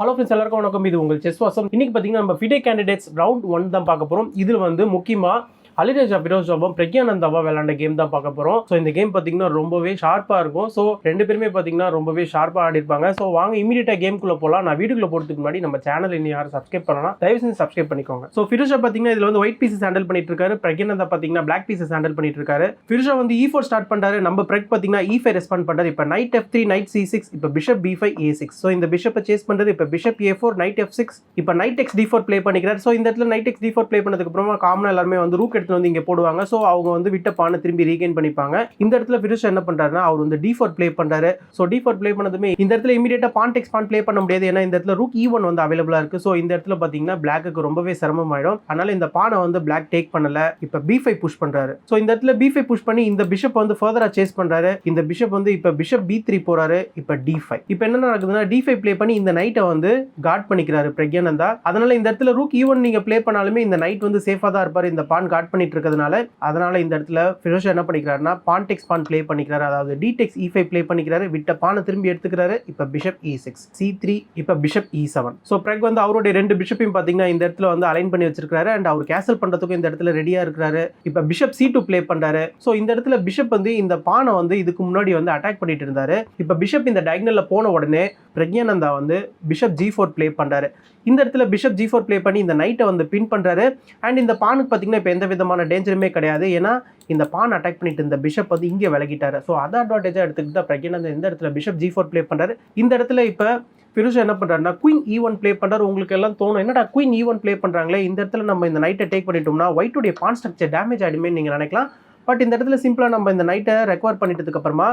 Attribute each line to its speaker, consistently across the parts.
Speaker 1: Hello friends, எல்லாருக்கும் வணக்கம். இது உங்கள் செஸ் வாசம். இன்னைக்கு பார்த்தீங்கன்னா நம்ம ஃபிடே கேண்டிடேட்ஸ் ரவுண்ட் 1 தான் பார்க்க போகிறோம். இதில் வந்து முக்கியமாக அலிராஜா ஃபிரோஸாவும் பிரக்யானந்தாவா விளையாண்ட கேம் தான் பார்க்க போகிறோம். ஸோ இந்த கேம் பார்த்தீங்கன்னா ரொம்பவே ஷார்ப்பாக இருக்கும். ஸோ ரெண்டு பேருமே பார்த்தீங்கன்னா ரொம்பவே ஷார்ப்பாக ஆடிருப்பாங்க. ஸோ வாங்க இமீடியட்டாக கேம்குள்ளே போகலாம். நான் வீடியோக்குள்ள போகிறதுக்கு முன்னாடி நம்ம சேனல் இன்னும் யாரும் சப்ஸ்கிரைப் பண்ணலாம், தயவு செஞ்சு சப்ஸ்கிரைப் பண்ணிக்கோங்க. ஸோ ஃபிரோஸா பார்த்தீங்கன்னா இதில் வந்து ஒயிட் பீசஸ் ஹேண்டில் பண்ணிட்டு இருக்காரு. பிரக்யானந்தா பார்த்தீங்கன்னா பிளாக் பீசஸ் ஹேண்டில் பண்ணிட்டு இருக்காரு. ஃபிரோஸா வந்து E4 ஸ்டார்ட் பண்ணுறாரு. நம்ம பிரக் பார்த்தீங்கன்னா E5 ரெஸ்பாண்ட் பண்ணுறாரு. இப்போ நைட் F3, நைட் C6, இப்போ பிஷப் B5, A6. ஸோ இந்த பிஷப்பை சேஸ் பண்ணுறது. இப்போ பிஷப் A4, நைட் F6, இப்போ நைட் XD4 ப்ளே பண்ணிக்கிறார். ஸோ இந்த இடத்துல நைட் XD4 ப்ளே பண்ணதுக்கு அப்புறமா காமனாக எல்லாருமே வந்து ரூக் எடுத்து வந்து இங்கே போடுவாங்க. ஸோ அவங்க வந்து விட்ட பானை திரும்பி ரீகெயின் பண்ணிப்பாங்க. இந்த இடத்துல ஃபிரோஸா என்ன பண்றாருன்னா அவர் வந்து D4 ப்ளே பண்றாரு. ஸோ D4 ப்ளே பண்ணதுமே இந்த இடத்துல இமீடியட்டா பான் டெக்ஸ் பான் ப்ளே பண்ண முடியாது. ஏன்னா இந்த இடத்துல ரூக் E1 வந்து அவைலபிளா இருக்கு. ஸோ இந்த இடத்துல பாத்தீங்கன்னா பிளாக்கு ரொம்பவே சிரமமாயிடும். அதனால இந்த பானை வந்து பிளாக் டேக் பண்ணல. இப்போ B5 புஷ் பண்றாரு. ஸோ இந்த இடத்துல B5 புஷ் பண்ணி இந்த பிஷப் வந்து ஃபர்தரா சேஸ் பண்றாரு. இந்த பிஷப் வந்து இப்போ பிஷப் B3 போறாரு. இப்போ D5. இப்போ என்ன நடக்குதுன்னா D5 ப்ளே பண்ணி இந்த நைட்டை வந்து கார்ட் பண்ணிக்கிறாரு பிரக்யானந்தா. அதனால இந்த இடத்துல ரூக் E1 நீங்க ப்ளே பண்ணாலுமே இந்த நைட் வந்து சேஃபா தான் இருப்பாரு, இந்த பான் கார்ட் பண்ணிட்டு இருக்கிறதுனால. அதனால இந்த இடத்துல ஃபிரோஸா என்ன பண்ணிக்கிறாருன்னா பான் டெக்ஸ் பான் ப்ளே பண்ணிக்கிறாரு. அதாவது D-Tex E5 ப்ளே பண்ணிக்கிறாரு. விட்ட பானை திரும்பி எடுத்துக்கிறாரு. இப்போ பிஷப் E6, C3, இப்போ பிஷப் E7. ஸோ பிரக் வந்து அவருடைய ரெண்டு பிஷப்பையும் பார்த்தீங்கன்னா இந்த இடத்துல வந்து அலைன் பண்ணி வச்சிருக்காரு. அண்ட் அவர் கேசல் பண்றதுக்கும் இந்த இடத்துல ரெடியா இருக்கிறாரு. இப்போ பிஷப் C2 ப்ளே பண்றாரு. ஸோ இந்த இடத்துல பிஷப் வந்து இந்த பானை வந்து இதுக்கு முன்னாடி வந்து அட்டாக் பண்ணிட்டு இருந்தாரு. இப்போ பிஷப் இந்த டயகனல்ல போன உடனே பிரக்யானந்தா வந்து பிஷப் G4 ப்ளே பண்றாரு. இந்த இடத்துல பிஷப் G4 ப்ளே பண்ணி இந்த நைட்டை வந்து பின் பண்றாரு. அண்ட் இந்த பானுக்கு பார்த்தீங்கன்னா இப்போ எந்த விதமான டேஞ்சருமே கிடையாது. ஏன்னா இந்த பான் அட்டாக் பண்ணிட்டு இந்த பிஷப் வந்து இங்கே விலகிட்டாரு. ஸோ அதை அட்வான்டேஜாக எடுத்துக்கிட்டு தான் பிரக்யானந்தா இந்த இடத்துல பிஷப் G4 ப்ளே பண்றாரு. இந்த இடத்துல இப்போ ஃபிரோஸா என்ன பண்றாருன்னா குயின் E1 ப்ளே பண்றாரு. உங்களுக்கு எல்லாம் தோணும் என்னடா குயின் E1 ப்ளே பண்றாங்களே, இந்த இடத்துல நம்ம இந்த நைட்டை டேக் பண்ணிட்டோம்னா ஒயிட்டுடைய பான் ஸ்ட்ரக்சர் டேமேஜ் ஆயிடுமே நீங்க நினைக்கலாம். பட் இந்த இடத்துல சிம்பிளா நம்ம இந்த நைட்டை ரெக்கவர் பண்ணிட்டதுக்கு அப்புறமா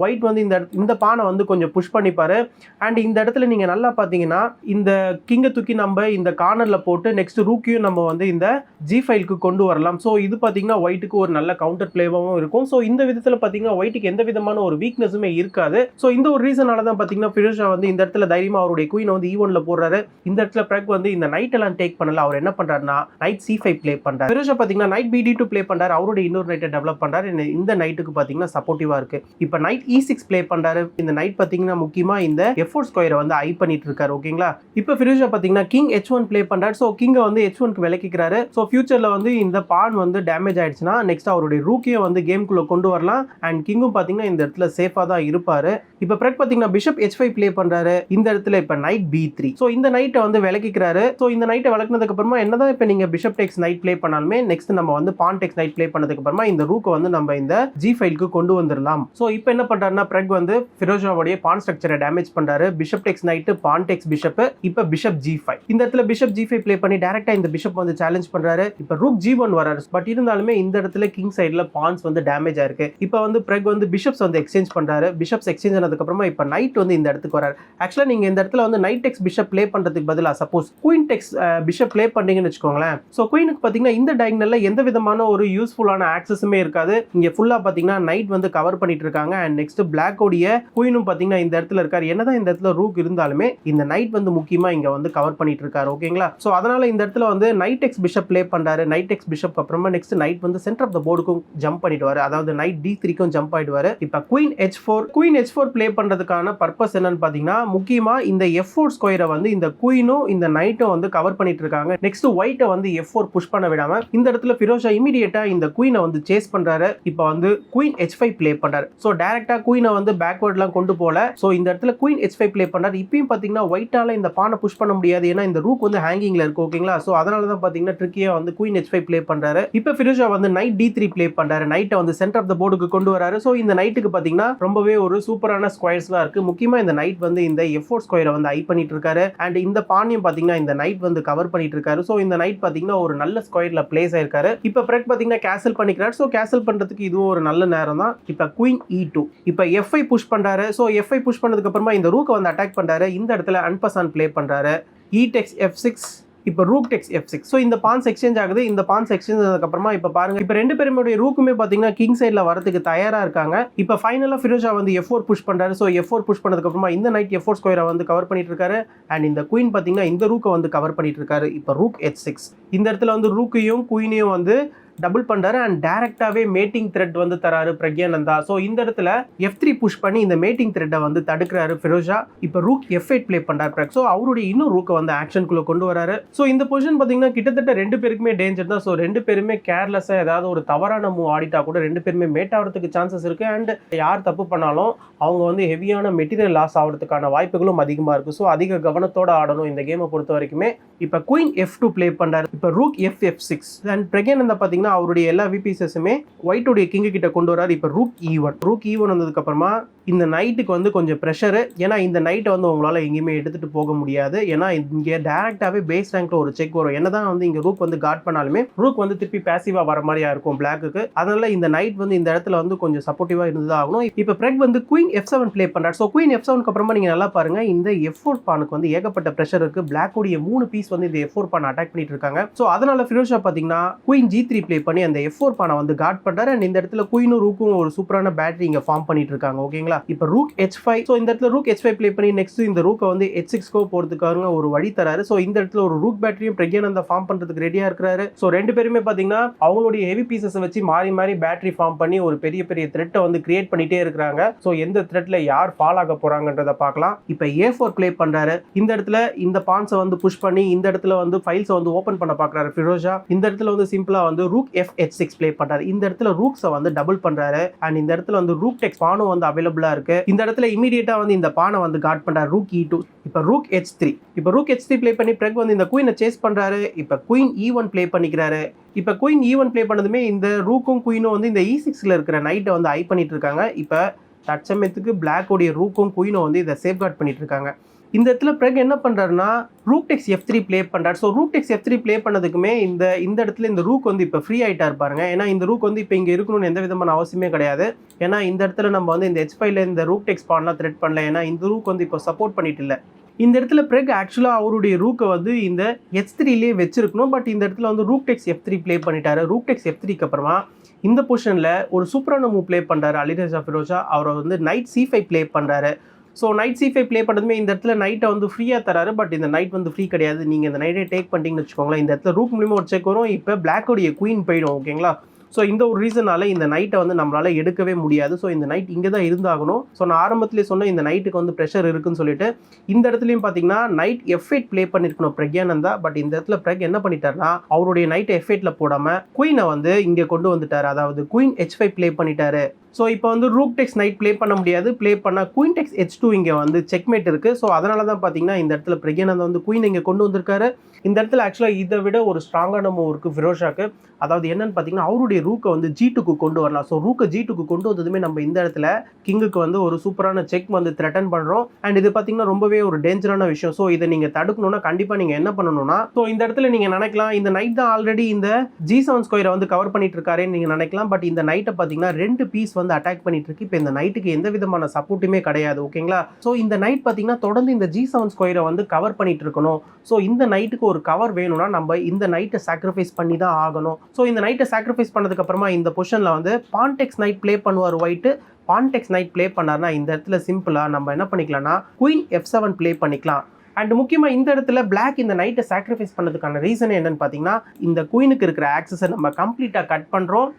Speaker 1: ஒயிட் வந்து இந்த பானை வந்து கொஞ்சம் புஷ் பண்ணிப்பாரு. அண்ட் இந்த இடத்துல நீங்க நல்லா பார்த்தீங்கன்னா இந்த கிங்கை தூக்கி நம்ம இந்த கார்னர்ல போட்டு நெக்ஸ்ட் ரூக்கையும் நம்ம வந்து இந்த G5க்கு கொண்டு வரலாம். ஸோ இது பார்த்தீங்கன்னா ஒயிட்டுக்கு ஒரு நல்ல கவுண்டர் பிளேவாகவும் இருக்கும். ஸோ இந்த விதத்தில் பார்த்தீங்கன்னா ஒயிட்டுக்கு எந்த விதமான ஒரு வீக்னஸுமே இருக்காது. ஸோ இந்த ஒரு ரீசனால தான் பார்த்தீங்கன்னா ஃபிரோஸா வந்து இந்த இடத்துல தைரியமா அவருடைய குயினை வந்து E1ல போடுறாரு. இந்த இடத்துல பிரக் வந்து இந்த நைட் எல்லாம் டேக் பண்ணல. அவர் என்ன பண்றாருன்னா நைட் C5 ப்ளே பண்றாரு. ஃபிரோஸா பார்த்தீங்கன்னா நைட் BD2 ப்ளே பண்றாரு. அவருடைய இன்னொரு நைட்டை டெவலப் பண்றாரு. இந்த நைட்டுக்கு பார்த்தீங்கன்னா சப்போர்ட்டிவா இருக்கு. இப்போ நைட் E6 ப்ளே பண்றாரு. இந்த நைட் பாத்தீங்கன்னா முக்கியமா இந்த F4 ஸ்கொயரை வந்து ஐ பண்ணிட்டு இருக்காரு. ஓகேங்களா. இப்போ ஃபிரோஸா பாத்தீங்கன்னா கிங் H1 ப்ளே பண்றாரு. சோ கிங்கை வந்து H1க்கு விலக்கிக்கிறாரு. சோ ஃபியூச்சர்ல வந்து இந்த பான் வந்து டேமேஜ் ஆயிடுச்சுன்னா நெக்ஸ்ட் அவருடைய ரூக்கையும் வந்து கேம்குள்ள கொண்டு வரலாம். அண்ட் கிங்கும் பாத்தீங்கன்னா இந்த இடத்துல சேஃபா தான் இருப்பாரு. இப்போ பிரக் பாத்தீங்கன்னா பிஷப் H5 ப்ளே பண்றாரு. இந்த இடத்துல இப்போ நைட் B3. சோ இந்த நைட்டை வந்து விலக்கிக்கிறாரு. சோ இந்த நைட்டை விலக்கினதுக்கு அப்புறமா என்னதான் இப்போ நீங்க பிஷப் டெக்ஸ் நைட் ப்ளே பண்ணாலுமே நெக்ஸ்ட் நம்ம வந்து பான் டெக்ஸ் நைட் ப்ளே பண்ணதுக்கு அப்புறமா இந்த ரூக்கை வந்து நம்ம இந்த G5க்கு கொண்டு வந்துடலாம். சோ இப்போ என்ன பண்றாருன்னா பிரக் வந்து ஃபிரோஸாவுடைய பான் ஸ்ட்ரக்சரை டேமேஜ் பண்றாரு. பிஷப் டெக்ஸ் நைட், பான் டெக்ஸ் பிஷப், இப்போ பிஷப் G5. இந்த இடத்துல பிஷப் G5 ப்ளே பண்ணி டைரக்டா இந்த பிஷப் வந்து சேலஞ்ச் பண்றாரு. இப்போ ரூக் G1 வராரு. பட் இருந்தாலுமே இந்த இடத்துல கிங் சைடுல பான்ஸ் வந்து டேமேஜ் ஆயிருக்கு. இப்போ வந்து பிரக் வந்து பிஷப்ஸ் வந்து எக்ஸ்சேஞ்ச் பண்றாரு. பிஷப்ஸ் எக்ஸ்சேஞ்ச் ஆனதுக்கு அப்புறமா இப்போ நைட் வந்து இந்த இடத்துக்கு வராரு. ஆக்சுவலா நீங்க இந்த இடத்துல வந்து நைட் டெக்ஸ் பிஷப் ப்ளே பண்றதுக்கு பதிலா சப்போஸ் குயின் டெக்ஸ் பிஷப் ப்ளே பண்ணீங்கன்னு வச்சுக்கோங்களேன். சோ குயினுக்கு பாத்தீங்கன்னா இந்த டயகனல்ல எந்த விதமான ஒரு யூஸ்ஃபுல்லான ஆக்சஸுமே இருக்காது. இங்க ஃபுல்லா பாத்தீங்கன்னா நைட் வந்து கவர் பண்ணிட்டு இருக்காங்க. அண்ட் நெக்ஸ்ட் பிளாக் உடைய குயினும் பாத்தீங்கன்னா இந்த இடத்துல இருக்காரு. என்னதான் இந்த இடத்துல ரூக் இருந்தாலுமே இந்த நைட் வந்து முக்கியமா இங்க வந்து கவர் பண்ணிட்டு இருக்காரு. ஓகேங்களா. சோ அதனால இந்த இடத்துல வந்து நைட் எக்ஸ் பிஷப் ப்ளே பண்றாரு. நைட் எக்ஸ் பிஷப் அப்புறமா நெக்ஸ்ட் நைட் வந்து சென்டர் ஆஃப் தி போர்டுக்கும் ஜம்ப் பண்ணிடுவாரு. அதாவது நைட் D3க்கும் ஜம்ப் ஆயிடுவாரு. இப்போ குயின் H4 ப்ளே பண்றதுக்கான பர்பஸ் என்னன்னு பாத்தீங்கன்னா முக்கியமா இந்த F4 ஸ்கொயரை வந்து இந்த குயினும் இந்த நைட்டும் வந்து கவர் பண்ணிட்டு இருக்காங்க. நெக்ஸ்ட் ஒயிட்டை வந்து F4 புஷ் பண்ண விடாம இந்த இடத்துல ஃபிரோஸா இமிடியேட்டா இந்த குயினை வந்து சேஸ் பண்றாரு. இப்போ வந்து குயின் H5 ப்ளே பண்றாரு. சோ டைரக்டா குயினை வந்து பேக்வர்ட்லாம் கொண்டு போல. சோ இந்த இடத்துல குயின் H5 ப்ளே பண்றாரு. இப்பயும் பாத்தீங்கன்னா ஒயிட்டால இந்த பானை புஷ் பண்ண முடியாது. ஏன்னா இந்த ரூக் வந்து ஹேங்கிங்ல இருக்கு. ஓகேங்களா. சோ அதனால தான் பாத்தீங்கன்னா ட்ரிக்கியா வந்து குயின் H5 ப்ளே பண்றாரு. இப்போ ஃபிரோஸா வந்து நைட் D3 ப்ளே பண்றாரு. நைட்டை வந்து சென்டர் ஆஃப் தி போர்டுக்கு கொண்டு வராரு. சோ இந்த நைட்டுக்கு பாத்தீங்கன்னா ரொம்பவே ஒரு சூப்பரான ஸ்கொயர்ஸ்லாம் இருக்கு. முக்கியமா இந்த நைட் வந்து இந்த F4 ஸ்கொயரை வந்து ஐ பண்ணிட்டு இருக்காரு. அண்ட் இந்த பானையும் பாத்தீங்கன்னா இந்த நைட் வந்து கவர் பண்ணிட்டு இருக்காரு. சோ இந்த நைட் பாத்தீங்கன்னா ஒரு நல்ல ஸ்கொயர்ல பிளேஸ் ஆயிருக்காரு. இப்போ பிரக் பாத்தீங்கன்னா கேசல் பண்ணிக்கிறாரு. சோ கேசல் பண்றதுக்கு இதுவும் ஒரு நல்ல நேரம் தான். இப்போ குயின் E2. இப்போ F5 புஷ் பண்றாரு. சோ F5 புஷ் பண்ணதுக்கு அப்புறமா இந்த ரூக்கை வந்து அட்டாக் பண்றாரு. இந்த இடத்துல அன்பசான் ப்ளே பண்றாரு. E-Tex F6, இப்போ ரூக் டெக்ஸ் F6. ஸோ இந்த பான்ஸ் எக்ஸ்சேஞ்ச் ஆகுது. இந்த பான்ஸ் எக்ஸ்சேஞ்ச் ஆனதுக்கு அப்புறமா இப்போ பாருங்க இப்போ ரெண்டு பேருடைய ரூக்குமே பார்த்தீங்கன்னா கிங் சைடில் வரதுக்கு தயாராக இருக்காங்க. இப்போ ஃபைனலாக ஃபிரோஸா வந்து F4 புஷ் பண்ணுறாரு. ஸோ F4 புஷ் பண்ணதுக்கு அப்புறமா இந்த நைட் F4 ஸ்கொயரை வந்து கவர் பண்ணிட்டு இருக்காரு. அண்ட் இந்த குயின் பார்த்தீங்கன்னா இந்த ரூக்கை வந்து கவர் பண்ணிட்டு இருக்காரு. இப்போ ரூக் H6. இந்த இடத்துல வந்து ரூக்கையும் குயினையும் வந்து டபுள் பண்றாரு அண்ட் டைரக்டாவே மேட்டிங் த்ரெட் வந்து தராரு பிரக்யானந்தா. ஸோ இந்த இடத்துல F3 புஷ் பண்ணி இந்த மேட்டிங் த்ரெட்டை வந்து தடுக்கிறாரு ஃபிரோஷா. இப்போ ரூக் F8 ப்ளே பண்றாரு பிரக். ஸோ அவருடைய இன்னும் ரூக்கை வந்து ஆக்ஷனுக்குள்ள கொண்டு வராரு. ஸோ இந்த பொசிஷன் பார்த்தீங்கன்னா கிட்டத்தட்ட ரெண்டு பேருக்குமே டேஞ்சர் தான். ஸோ ரெண்டு பேருமே கேர்லெஸ்ஸா ஏதாவது ஒரு தவறான மூவ் ஆடிட்டா கூட ரெண்டு பேருமே மேட் ஆகிறதுக்கு சான்சஸ் இருக்கு. அண்ட் யார் தப்பு பண்ணாலும் அவங்க வந்து ஹெவியான மெட்டீரியல் லாஸ் ஆகிறதுக்கான வாய்ப்புகளும் அதிகமாக இருக்கு. ஸோ அதிக கவனத்தோட ஆடணும் இந்த கேமை பொறுத்த வரைக்குமே. இப்போ குயின் F2 ப்ளே பண்றாரு. இப்போ ரூக் F6 அண்ட் பிரக்யானந்தா பார்த்தீங்கன்னா அவருடைய எல்லா விபிஎஸுமே ஒயிட்டுடைய கிங்கு கிட்ட கொண்டு வராரு. இப்போ ரூக் E1 வந்ததுக்கு அப்புறமா இந்த நைட்டுக்கு வந்து கொஞ்சம் ப்ரெஷரு. ஏன்னா இந்த நைட்டை வந்து உங்களால் எங்கேயுமே எடுத்துகிட்டு போக முடியாது. ஏன்னா இங்கே டேரெக்டாகவே பேஸ் ரேங்க்ல ஒரு செக் வரும். என்னதான் வந்து இங்கே ரூக் வந்து கார்ட் பண்ணாலுமே ரூக் வந்து திருப்பி பேசிவாக வர மாதிரியா இருக்கும் பிளாக்கு. அதனால இந்த நைட் வந்து இந்த இடத்துல வந்து கொஞ்சம் சப்போர்ட்டிவாக இருந்ததாக ஆகணும். இப்போ பிரெக் வந்து குயின் F7 ப்ளே பண்ணுறாரு. ஸோ குயின் F7க்கு அப்புறமா நீங்கள் நல்லா பாருங்க, இந்த F4 பானுக்கு வந்து ஏகப்பட்ட ப்ரெஷர் இருக்கு. பிளாக்குடைய 3 பீஸ் வந்து இந்த F4 பானை அட்டாக் பண்ணிட்டு இருக்காங்க. ஸோ அதனால ஃபிரோஷா பார்த்தீங்கன்னா குயின் G3 ப்ளே பண்ணி அந்த F4 பானை வந்து கார்ட் பண்ணுறாரு. அண்ட் இந்த இடத்துல குயினும் ரூக்கும் ஒரு சூப்பரான பேட்டரி இங்கே ஃபார்ம் பண்ணிட்டு இருக்காங்க. ஓகேங்களா? இப்போ ரூக் H5. ஸோ இந்த இடத்துல ரூக் H5 ப்ளே பண்ணி நெக்ஸ்ட் இந்த ரூக்கை வந்து H6 போறதுக்காக ஒரு வழி தராரு. ஸோ இந்த இடத்துல ஒரு ரூக் பேட்டரியும் பிரக்யானந்தா ஃபார்ம் பண்றதுக்கு ரெடியா இருக்கிறாரு. ஸோ ரெண்டு பேருமே பாத்தீங்கன்னா அவங்களுடைய ஹெவி பீசஸ் வச்சு மாறி மாறி பேட்டரி ஃபார்ம் பண்ணி ஒரு பெரிய பெரிய த்ரெட்டை வந்து கிரியேட் பண்ணிட்டே இருக்கிறாங்க. ஸோ எந்த த்ரெட்ல யார் ஃபால் ஆக போறாங்கன்றத பார்க்கலாம். இப்போ A4 ப்ளே பண்றாரு. இந்த இடத்துல இந்த பான்ஸை வந்து புஷ் பண்ணி இந்த இடத்துல வந்து ஃபைல்ஸை வந்து ஓபன் பண்ண பார்க்கறாரு ஃபிரோஷா. இந்த இடத்துல வந்து சிம்பிளா வந்து ரூக் F6 ப்ளே பண்றாரு. இந்த இடத்துல ரூக்ஸை வந்து டபுள் பண்றாரு. அண்ட் இந்த இடத்துல வந்து ரூக் டெக்ஸ் பானும் வந்து அவைலபிளா இருக்கு. இந்த இடத்துல இமீடியட்டா வந்து இந்த பானை வந்து கார்ட் பண்றாரு ரூக் E2. இப்போ ரூக் H3 ப்ளே பண்ணி பிரெக் வந்து இந்த குயினை சேஸ் பண்றாரு. இப்போ குயின் E1 ப்ளே பண்ணிக்கிறாரு. இப்போ குயின் E1 ப்ளே பண்ணதுமே இந்த ரூக்கும் குயினும் வந்து இந்த E6ல இருக்கிற நைட்டை வந்து ஐ பண்ணிட்டு இருக்காங்க. இப்போ தற்சமயத்துக்கு பிளாக்கோடைய ரூக்கும் குயினும் வந்து இதை சேஃப்கார்ட் பண்ணிட்டு இருக்காங்க. இந்த இடத்துல பிறகு என்ன பண்றாருன்னா ரூக் டெக்ஸ் F3 ப்ளே பண்றாரு. So rook takes F3 play பண்ணதுக்குமே இந்த இடத்துல இந்த ரூக் வந்து இப்போ ஃப்ரீ ஆயிட்டா இருப்பாருங்க. ஏன்னா இந்த ரூக் வந்து இப்போ இங்கே இருக்கணும்னு எந்த விதமான அவசியமே கிடையாது. ஏன்னா இந்த இடத்துல நம்ம வந்து இந்த H5ல இந்த ரூக் டெக்ஸ் பான்லாம் த்ரெட் பண்ணல. ஏன்னா இந்த ரூக் வந்து இப்போ சப்போர்ட் பண்ணிட்டு இல்லை. இந்த இடத்துல பிறகு ஆக்சுவலாக அவருடைய ரூக்கை வந்து இந்த H3லேயே வச்சிருக்கணும். பட் இந்த இடத்துல வந்து ரூக் டெக்ஸ் F3 ப்ளே பண்ணிட்டாரு. ரூக் டெக்ஸ் F3க்கு அப்புறமா இந்த பொசிஷனில் ஒரு சூப்பரான மூவ் ப்ளே பண்ணுறாரு அலிரஜா ஃபிரோஷா. அவரை வந்து நைட் C5 ப்ளே பண்ணுறாரு. ஸோ நைட் C5 ப்ளே பண்ணதுமே இந்த இடத்துல நைட்டை வந்து ஃப்ரீயாக தராரு. பட் இந்த நைட் வந்து ஃப்ரீ கிடையாது. நீங்கள் இந்த நைட்டை டேக் பண்ணிட்டீங்கன்னு வச்சுக்கோங்களேன், இந்த இடத்துல ரூக் மூலியமாக ஒரு செக் வரும். இப்போ பிளாக்கோடைய குயின் போயிடும். ஓகேங்களா? ஸோ இந்த ஒரு ரீசனால இந்த நைட்டை வந்து நம்மளால எடுக்கவே முடியாது. ஸோ இந்த நைட் இங்கே தான் இருந்தாகணும். ஸோ நான் ஆரம்பத்திலே சொன்னேன் இந்த நைட்டுக்கு வந்து ப்ரெஷர் இருக்குன்னு சொல்லிட்டு. இந்த இடத்துலையும் பார்த்தீங்கன்னா நைட் F8 ப்ளே பண்ணியிருக்கணும் பிரக்யானந்தா. பட் இந்த இடத்துல பிரெக் என்ன பண்ணிட்டாருன்னா அவருடைய நைட்டை F8ல போடாமல் குயினை வந்து இங்கே கொண்டு வந்துட்டாரு. அதாவது குயின் H5 ப்ளே பண்ணிட்டாரு. ஸோ இப்போ வந்து ரூக் டெக்ஸ் நைட் ப்ளே பண்ண முடியாது. ப்ளே பண்ணால் குயின் டெக்ஸ் H2 இங்கே வந்து செக்மேட் இருக்குது. ஸோ அதனால தான் பார்த்தீங்கன்னா இந்த இடத்துல பிரக்யானந்தா வந்து குயின் இங்கே கொண்டு வந்திருக்காரு. இந்த இடத்துல ஆக்சுவலாக இதை விட ஒரு ஸ்ட்ராங்கான மூவ் இருக்குது ஃபிரோஷாக்கு. அதாவது என்னன்னு பார்த்தீங்கன்னா அவருடைய ரூக்கை வந்து G2க்கு கொண்டு வரலாம். ஸோ ரூக்கை G2க்கு கொண்டு வந்ததுமே நம்ம இந்த இடத்துல கிங்குக்கு வந்து ஒரு சூப்பரான செக் வந்து த்ரெட்டன் பண்ணுறோம். அண்ட் இது பார்த்தீங்கன்னா ரொம்பவே ஒரு டேஞ்சரான விஷயம். ஸோ இதை நீங்கள் தடுக்கணும்னா கண்டிப்பாக நீங்கள் என்ன பண்ணணும்னா, ஸோ இந்த இடத்துல நீங்கள் நினைக்கலாம் இந்த நைட் தான் ஆல்ரெடி இந்த G7 ஸ்கொயரை வந்து கவர் பண்ணிட்டு இருக்காருன்னு நீங்கள் நினைக்கலாம். பட் இந்த நைட்டை பார்த்தீங்கன்னா 2 பீஸ் வந்து அட்டாக் பண்ணிட்டு இருக்கு. இப்போ இந்த நைட்டுக்கு எந்த விதமான சப்போர்ட்டுமே கிடையாது. ஓகேங்களா? ஸோ இந்த நைட் பார்த்தீங்கன்னா தொடர்ந்து இந்த G7 ஸ்கொயரை வந்து கவர் பண்ணிட்டு இருக்கணும். ஸோ இந்த நைட்டுக்கு ஒரு கவர் வேணும்னா நம்ம இந்த நைட்டை சாக்ரிஃபைஸ் பண்ணி தான் ஆகணும். ஸோ இந்த நைட்டை சாக்ரிஃபைஸ் பண்ணதுக்கு அப்புறமா இந்த பொசிஷனில் வந்து பான்டெக்ஸ் நைட் ப்ளே பண்ணுவார் ஒயிட்டு. பான்டெக்ஸ் நைட் ப்ளே பண்ணார்னா இந்த இடத்துல சிம்பிளாக நம்ம என்ன பண்ணிக்கலாம்னா குயின் F7 ப்ளே பண்ணிக்கலாம். அண்ட் முக்கியமாக இந்த இடத்துல பிளாக் இந்த நைட்டை சாக்ரிஃபைஸ் பண்ணதுக்கான ரீசன் என்னன்னு பார்த்தீங்கன்னா இந்த குயினுக்கு இருக்கிற ஆக்சஸை நம்ம கம்ப்ளீட்டாக கட் பண்ணுறோம்.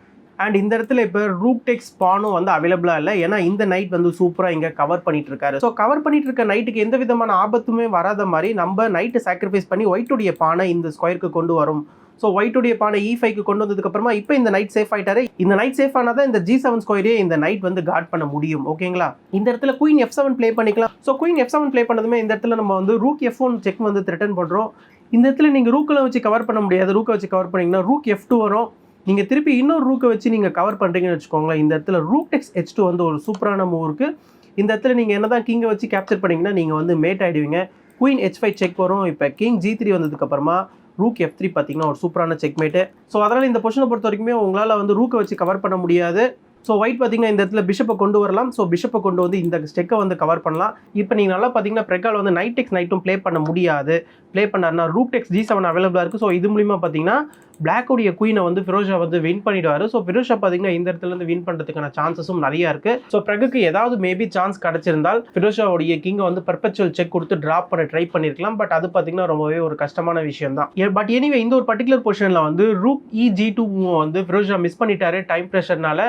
Speaker 1: அண்ட் இந்த இடத்துல இப்போ ரூக் டெக்ஸ் பானும் வந்து அவைலபிளாக இல்லை. ஏன்னா இந்த நைட் வந்து சூப்பராக இங்கே கவர் பண்ணிட்டு இருக்காரு. ஸோ கவர் பண்ணிட்டு இருக்க நைட்டுக்கு எந்த விதமான ஆபத்துமே வராத மாதிரி நம்ம நைட்டை சாக்ரிஃபைஸ் பண்ணி ஒயிட்டுடைய பானை இந்த ஸ்கொயருக்கு கொண்டு வரும். ஸோ ஒயிட்டுடைய பானை E5க்கு கொண்டு வந்ததுக்கு அப்புறமா இப்போ இந்த நைட் சேஃப் ஆயிட்டாரு. இந்த நைட் சேஃப் ஆனாதான் இந்த G7 ஸ்கொயரே இந்த நைட் வந்து கார்ட் பண்ண முடியும். ஓகேங்களா? இந்த இடத்துல குயின் F7 ப்ளே பண்ணிக்கலாம். ஸோ குயின் F7 ப்ளே பண்ணதுமே இந்த இடத்துல நம்ம வந்து ரூக் F1 செக் வந்து த்ரெட்டன் பண்ணுறோம். இந்த இடத்துல நீங்கள் ரூக்கில் வச்சு கவர் பண்ண முடியாது. ரூக்கை வச்சு கவர் பண்ணிங்கன்னா ரூக் F2 வரும். நீங்கள் திருப்பி இன்னொரு ரூக்கை வச்சு நீங்கள் கவர் பண்ணுறீங்கன்னு வச்சுக்கோங்களேன். இந்த இடத்துல ரூக் டெக்ஸ் H2 வந்து ஒரு சூப்பரான மூவ் இருக்குது. இந்த இடத்துல நீங்கள் என்ன தான் கிங்கை வச்சு கேப்சர் பண்ணிங்கன்னா நீங்கள் வந்து மேட் ஆகிடுவீங்க. குயின் H5 செக் வரும். இப்போ கிங் G3 வந்ததுக்கப்புறமா ரூக் F3 பார்த்தீங்கன்னா ஒரு சூப்பரான செக்மேட்டு. ஸோ அதனால் இந்த பொசிஷனை பொறுத்த வரைக்குமே உங்களால் வந்து ரூக்கை வச்சு கவர் பண்ண முடியாது. ஸோ ஒயிட் பார்த்தீங்கன்னா இந்த இடத்துல பிஷப்பை கொண்டு வரலாம். ஸோ பிஷப்பை கொண்டு வந்து இந்த ஸ்டெக்கை வந்து கவர் பண்ணலாம். இப்போ நீங்கள் நல்லா பார்த்தீங்கன்னா பிரெக்கால் வந்து நைட் டெக்ஸ் நைட்டும் ப்ளே பண்ண முடியாது. ப்ளே பண்ணார்னா ரூக் டெக்ஸ் G7 அவைலபிளாக இருக்குது. ஸோ இது மூலிமா பார்த்தீங்கன்னா பிளாக் உடைய குயினை வந்து ஃபிரோஷா வந்து வின் பண்ணிடுவாரு. ஸோ ஃபிரோஷா பார்த்தீங்கன்னா இந்த இடத்துல இருந்து வின் பண்ணுறதுக்கான சான்சஸும் நிறைய இருக்கு. ஸோ பிரகுக்கு ஏதாவது மேபி சான்ஸ் கிடைச்சிருந்தால் ஃபிரோஷாவுடைய கிங்கை வந்து பர்பச்சுவல் செக் கொடுத்து டிராப் பண்ண ட்ரை பண்ணிருக்கலாம். பட் அது பார்த்தீங்கன்னா ரொம்பவே ஒரு கஷ்டமான விஷயம் தான். பட் எனிவே இந்த ஒரு பர்டிகுலர் பொசிஷனில் வந்து ரூக் E G2 வந்து ஃபிரோஷா மிஸ் பண்ணிட்டாரு டைம் ப்ரெஷர்னால.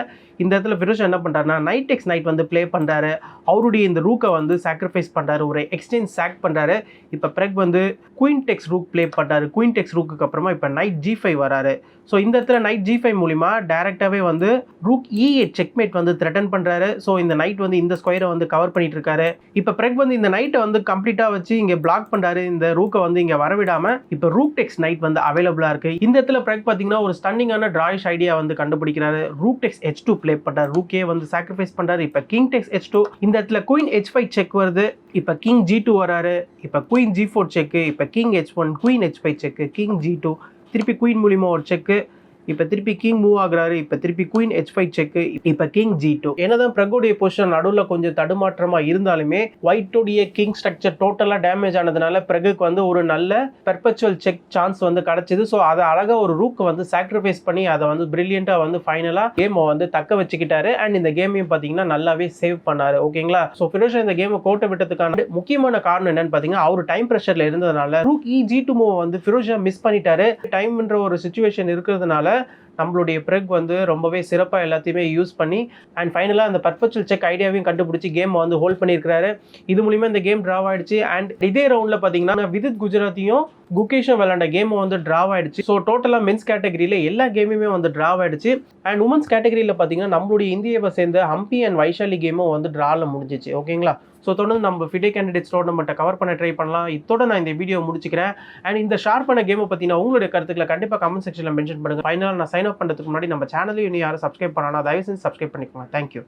Speaker 1: இந்த இடத்துல ஃபிரோஷா என்ன பண்ணுறாருன்னா நைட் டெக்ஸ் நைட் வந்து ப்ளே பண்ணுறாரு. அவருடைய இந்த ரூக்கை வந்து சாக்ரிஃபைஸ் பண்ணுறாரு, ஒரு எக்ஸ்சேஞ்ச் சாக் பண்ணுறாரு. இப்போ பிறகு வந்து குயின் டெக்ஸ் ரூக் ப்ளே பண்ணுறாரு. குயின் டெக்ஸ் ரூக்கு அப்புறமா இப்போ நைட் G5 வராரு. ஸோ இந்த இடத்துல நைட் G5 மூலிமா டேரெக்டாகவே வந்து ரூக் E8 செக்மேட் வந்து த்ரெட்டன் பண்ணுறாரு. ஸோ இந்த நைட் வந்து இந்த ஸ்கொயரை வந்து கவர் பண்ணிட்டு இருக்காரு. இப்போ பிறகு வந்து இந்த நைட்டை வந்து கம்ப்ளீட்டாக வச்சு இங்கே பிளாக் பண்ணுறாரு. இந்த ரூக்கை வந்து இங்கே வரவிடாமல் இப்போ ரூக் டெக்ஸ் நைட் வந்து அவைலபிளாக இருக்குது. இந்த இடத்துல பிறகு பார்த்தீங்கன்னா ஒரு ஸ்டன்னிங்கான டிராயிஷ் ஐடியா வந்து கண்டுபிடிக்கிறாரு. ரூக் டெக்ஸ் H2 ப்ளே பண்ணுறாரு. ரூக்கே வந்து சாக்ரிஃபைஸ் பண்ணுறாரு. இப்போ கிங் டெக்ஸ் H2. இந்த இடத்துல குயின் H5 செக் வருது. இப்போ கிங் G2 வராரு. இப்போ குயின் G4 செக்கு. இப்போ கிங் H1, குயின் H5 செக்கு, கிங் G2, திருப்பி குயின் மூலிமா ஒரு செக்கு. இப்போ திருப்பி கிங் மூவ் ஆகுறாரு. இப்போ திருப்பி குயின் H5 செக்கு. இப்போ கிங் G2. என்னதான் பிரகுடைய பொசிஷன் நடுவில் கொஞ்சம் தடுமாற்றமாக இருந்தாலுமே ஒயிட்டோடைய கிங் ஸ்ட்ரக்சர் டோட்டலாக டேமேஜ் ஆனதுனால பிரகுக்கு வந்து ஒரு நல்ல பெர்பச்சுவல் செக் சான்ஸ் வந்து கிடைச்சிது. ஸோ அதை அழகாக ஒரு ரூக்கு வந்து சாக்ரிஃபைஸ் பண்ணி அதை வந்து பிரில்லியண்டாக வந்து ஃபைனலாக கேமை வந்து தக்க வச்சுக்கிட்டாரு. அண்ட் இந்த கேமையும் பார்த்தீங்கன்னா நல்லாவே சேவ் பண்ணாரு. ஓகேங்களா? ஸோ ஃபிரோஷா இந்த கேமை கோட்டை விட்டதுக்கான முக்கியமான காரணம் என்னன்னு பார்த்தீங்கன்னா அவர் டைம் ப்ரெஷரில் இருந்ததுனால ரூக் E G2 மூவ் வந்து ஃபிரோஷா மிஸ் பண்ணிட்டாரு. டைம்ன்ற ஒரு சுச்சுவேஷன் இருக்கிறதுனால நம்மளுடைய பிரெக் வந்து ரொம்பவே சிறப்பாக எல்லாத்தையுமே யூஸ் பண்ணி அண்ட் ஃபைனலாக அந்த பர்பச்சுவல் செக் ஐடியாவையும் கண்டுபிடிச்சி கேம் வந்து ஹோல்ட் பண்ணியிருக்காரு. இது மூலிமா இந்த கேம் ட்ராவ் ஆயிடுச்சு. அண்ட் இதே ரவுண்டில் பார்த்தீங்கன்னா விதித் குஜராத்தியும் குகேஷும் விளையாண்ட கேம் வந்து ட்ராவ் ஆயிடுச்சு. ஸோ டோட்டலாக மென்ஸ் கேட்டகரியில் எல்லா கேமுமே வந்து ட்ராவ் ஆயிடுச்சு. அண்ட் உமன்ஸ் கேட்டகரியில் பார்த்தீங்கன்னா நம்மளுடைய இந்தியாவை சேர்ந்த ஹம்பி அண்ட் வைஷாலி கேமும் வந்து ட்ராவில் முடிஞ்சிச்சு. ஓகேங்களா? ஸோ தொடர்ந்து நம்ம ஃபிடே கேண்டிடேட்ஸ் டோர்னமெண்ட்டை கவர் பண்ண ட்ரை பண்ணலாம். இதோட நான் இந்த வீடியோ முடிச்சுக்கிறேன். அண்ட் இந்த ஷார்ப்பான கேமை பற்றின உங்களுடைய கருத்துக்களை கண்டிப்பாக கமெண்ட் செக்ஷனில் மென்ஷன் பண்ணுங்கள். ஃபைனலாக நான் சைன் அப் பண்ணுறதுக்கு முன்னாடி நம்ம சேனலையும் இன்னும் யாரும் சப்ஸ்கிரைப் பண்ணலாம், தயவு செஞ்சு சப்ஸ்கிரைப் பண்ணிக்கோங்க. தேங்க்யூ.